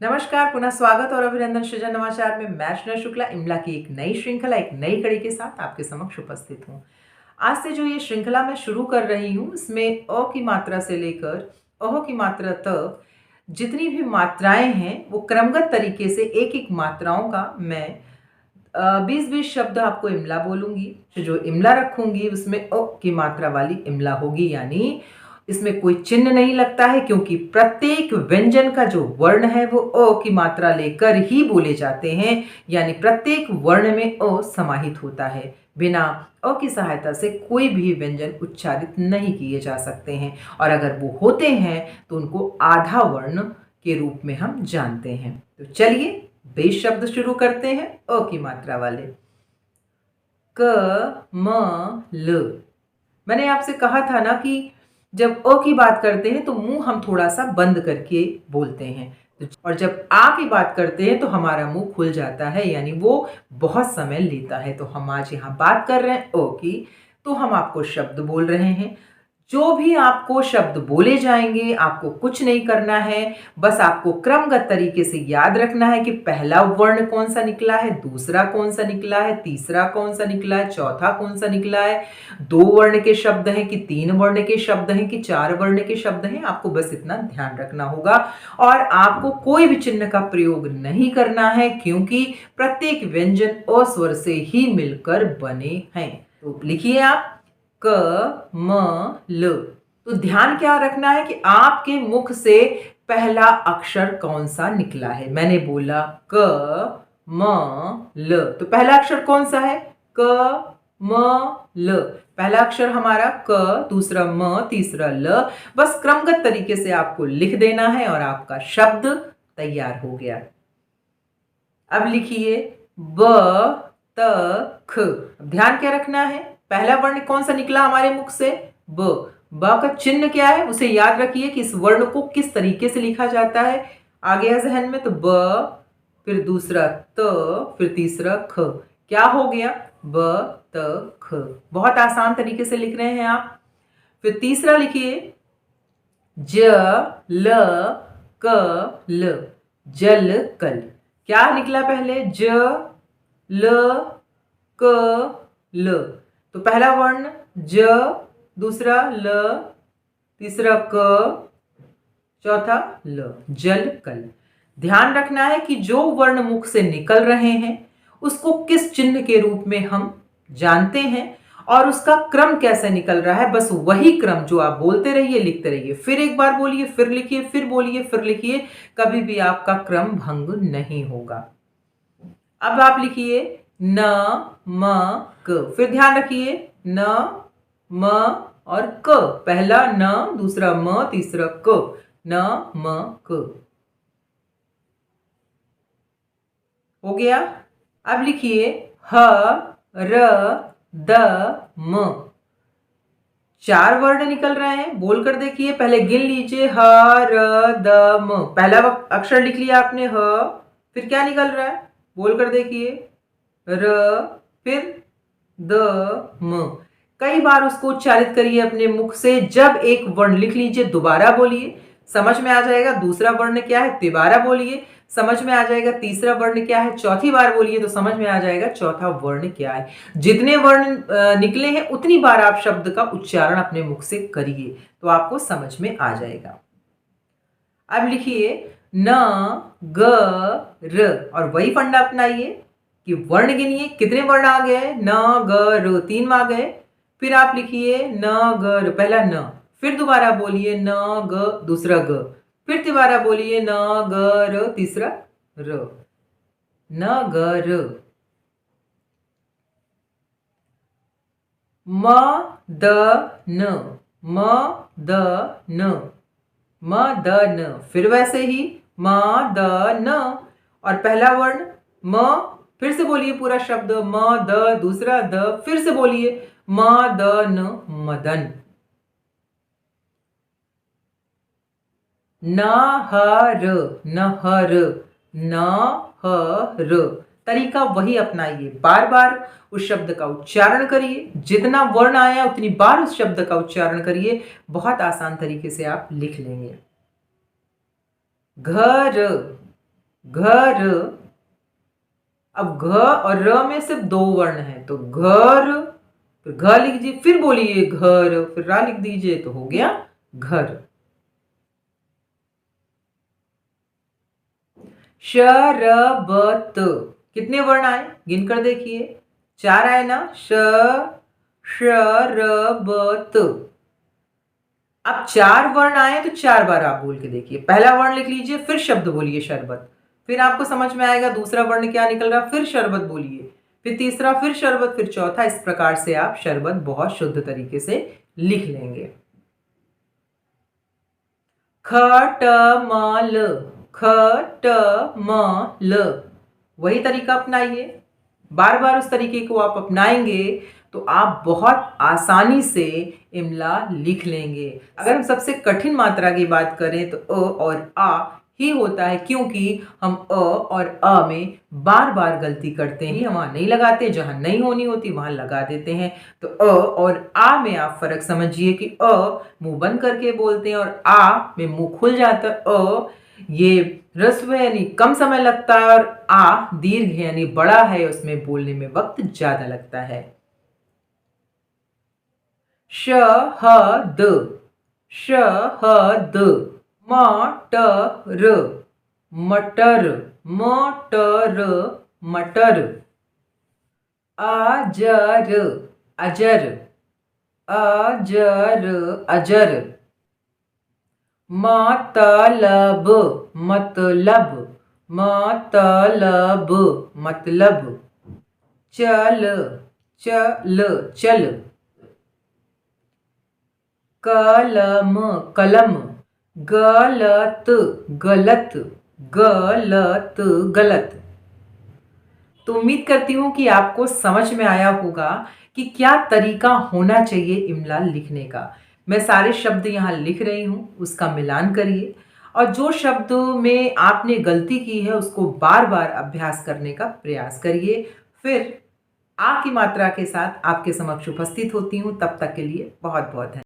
नमस्कार, पुनः स्वागत और अभिनंदन सृजन नवाचार में मैं अर्चना शुक्ला इमला की एक नई श्रृंखला, एक नई कड़ी के साथ आपके समक्ष उपस्थित हूँ। आज से जो ये श्रृंखला मैं शुरू कर रही हूँ, इसमें अ की मात्रा से लेकर अह की मात्रा तक जितनी भी मात्राएं हैं, वो क्रमगत तरीके से एक-एक मात्राओं का मैं 20-20 शब्द आपको इमला बोलूँगी। तो जो इमला रखूँगी उसमें अ की मात्रा वाली इमला होगी, यानी इसमें कोई चिन्ह नहीं लगता है, क्योंकि प्रत्येक व्यंजन का जो वर्ण है वो अ की मात्रा लेकर ही बोले जाते हैं, यानी प्रत्येक वर्ण में अ समाहित होता है। बिना अ की सहायता से कोई भी व्यंजन उच्चारित नहीं किए जा सकते हैं, और अगर वो होते हैं तो उनको आधा वर्ण के रूप में हम जानते हैं। तो चलिए 20 शब्द शुरू करते हैं अ की मात्रा वाले। क म ल। मैंने आपसे कहा था ना कि जब अ की बात करते हैं तो मुंह हम थोड़ा सा बंद करके बोलते हैं, और जब आ की बात करते हैं तो हमारा मुंह खुल जाता है, यानी वो बहुत समय लेता है। तो हम आज यहाँ बात कर रहे हैं अ की, तो हम आपको शब्द बोल रहे हैं। जो भी आपको शब्द बोले जाएंगे, आपको कुछ नहीं करना है, बस आपको क्रमगत तरीके से याद रखना है कि पहला वर्ण कौन सा निकला है, दूसरा कौन सा निकला है, तीसरा कौन सा निकला है, चौथा कौन सा निकला है, 2 वर्ण के शब्द हैं कि 3 वर्ण के शब्द हैं कि 4 वर्ण के शब्द हैं। आपको बस इतना ध्यान रखना होगा, और आपको कोई भी चिन्ह का प्रयोग नहीं करना है, क्योंकि प्रत्येक व्यंजन अ स्वर से ही मिलकर बने हैं। तो लिखिए आप क म ल। तो ध्यान क्या रखना है कि आपके मुख से पहला अक्षर कौन सा निकला है। मैंने बोला क म ल, तो पहला अक्षर कौन सा है? क म ल। पहला अक्षर हमारा क, दूसरा म, तीसरा ल। बस क्रमगत तरीके से आपको लिख देना है और आपका शब्द तैयार हो गया। अब लिखिए ब त ख। ध्यान क्या रखना है, पहला वर्ण कौन सा निकला हमारे मुख से? ब। ब का चिन्ह क्या है, उसे याद रखिए कि इस वर्ण को किस तरीके से लिखा जाता है। आ गया जहन में? तो ब, फिर दूसरा त, फिर तीसरा ख। क्या हो गया? ब त ख। बहुत आसान तरीके से लिख रहे हैं आप। फिर तीसरा लिखिए ज ल क ल, जल कल। क्या निकला पहले? ज ल क ल। तो पहला वर्ण ज, दूसरा ल, तीसरा क, चौथा ल, जल कल। ध्यान रखना है कि जो वर्ण मुख से निकल रहे हैं उसको किस चिन्ह के रूप में हम जानते हैं, और उसका क्रम कैसे निकल रहा है। बस वही क्रम जो आप बोलते रहिए, लिखते रहिए। फिर एक बार बोलिए, फिर लिखिए, फिर बोलिए, फिर लिखिए। कभी भी आपका क्रम भंग नहीं होगा। अब आप लिखिए न म क। फिर ध्यान रखिए न म और क। पहला न, दूसरा म, तीसरा क। न म क हो गया। अब लिखिए ह र द म। 4 वर्ण निकल रहे हैं, बोलकर देखिए। पहले गिन लीजिए ह र द म। पहला अक्षर लिख लिया आपने ह, फिर क्या निकल रहा है? बोलकर देखिए र, फिर द म। कई बार उसको उच्चारित करिए अपने मुख से। जब एक वर्ण लिख लीजिए दोबारा बोलिए, समझ में आ जाएगा दूसरा वर्ण क्या है। तिबारा बोलिए, समझ में आ जाएगा तीसरा वर्ण क्या है। चौथी बार बोलिए तो समझ में आ जाएगा चौथा वर्ण क्या है। जितने वर्ण निकले हैं उतनी बार आप शब्द का उच्चारण अपने मुख से करिए, तो आपको समझ में आ जाएगा। अब लिखिए न ग र, और वही फंडा अपनाइए कि वर्ण गिनिए, कितने वर्ण आ गए? न ग र, 3 आ गए। फिर आप लिखिए न ग र, पहला न, फिर दोबारा बोलिए न ग, दूसरा ग, फिर दोबारा बोलिए न ग र, तीसरा र। न ग र। म द न, म द न, म द न। फिर वैसे ही म द न, और पहला वर्ण म, फिर से बोलिए पूरा शब्द म द, दूसरा द, फिर से बोलिए म द न, मदन। न ह र, नहर, न ह र। तरीका वही अपनाइए, बार बार उस शब्द का उच्चारण करिए। जितना वर्ण आया उतनी बार उस शब्द का उच्चारण करिए। बहुत आसान तरीके से आप लिख लेंगे। घर, घर। अब घ और र में सिर्फ 2 वर्ण हैं, तो घर, फिर घ लिख दीजिए, फिर बोलिए घर, फिर रा लिख दीजिए, तो हो गया घर। शरबत, कितने वर्ण आए गिन कर देखिए, 4 आए ना। शरबत। अब 4 वर्ण आए तो 4 बार आप बोल के देखिए। पहला वर्ण लिख लीजिए, फिर शब्द बोलिए शरबत, फिर आपको समझ में आएगा दूसरा वर्ण क्या निकल रहा, फिर शरबत बोलिए, फिर तीसरा, फिर शरबत, फिर चौथा। इस प्रकार से आप शरबत बहुत शुद्ध तरीके से लिख लेंगे। खटमल, खटमल, वही तरीका अपनाइए। बार बार उस तरीके को आप अपनाएंगे तो आप बहुत आसानी से इमला लिख लेंगे। अगर हम सबसे कठिन मात्रा की बात करें तो अ और आ ही होता है, क्योंकि हम अ और अ में बार बार गलती करते हैं, हम वहां नहीं लगाते, जहां नहीं होनी होती वहां लगा देते हैं। तो अ और आ में आप फर्क समझिए कि अ मुंह बंद करके बोलते हैं और आ में मुंह खुल जाता है। अ ये ह्रस्व है यानी कम समय लगता है, और आ दीर्घ है यानी बड़ा है, उसमें बोलने में वक्त ज्यादा लगता है। शहद, शहद। मटर, मटर, मटर, मटर। अजर, अजर, अजर, अजर। मतलब, मतलब, मतलब, मतलब। चल, चल, चल। कलम, कलम। गलत, गलत, गलत, गलत। तो उम्मीद करती हूँ कि आपको समझ में आया होगा कि क्या तरीका होना चाहिए इमला लिखने का। मैं सारे शब्द यहाँ लिख रही हूँ, उसका मिलान करिए, और जो शब्द में आपने गलती की है उसको बार बार अभ्यास करने का प्रयास करिए। फिर आ की मात्रा के साथ आपके समक्ष उपस्थित होती हूँ, तब तक के लिए बहुत बहुत धन्यवाद।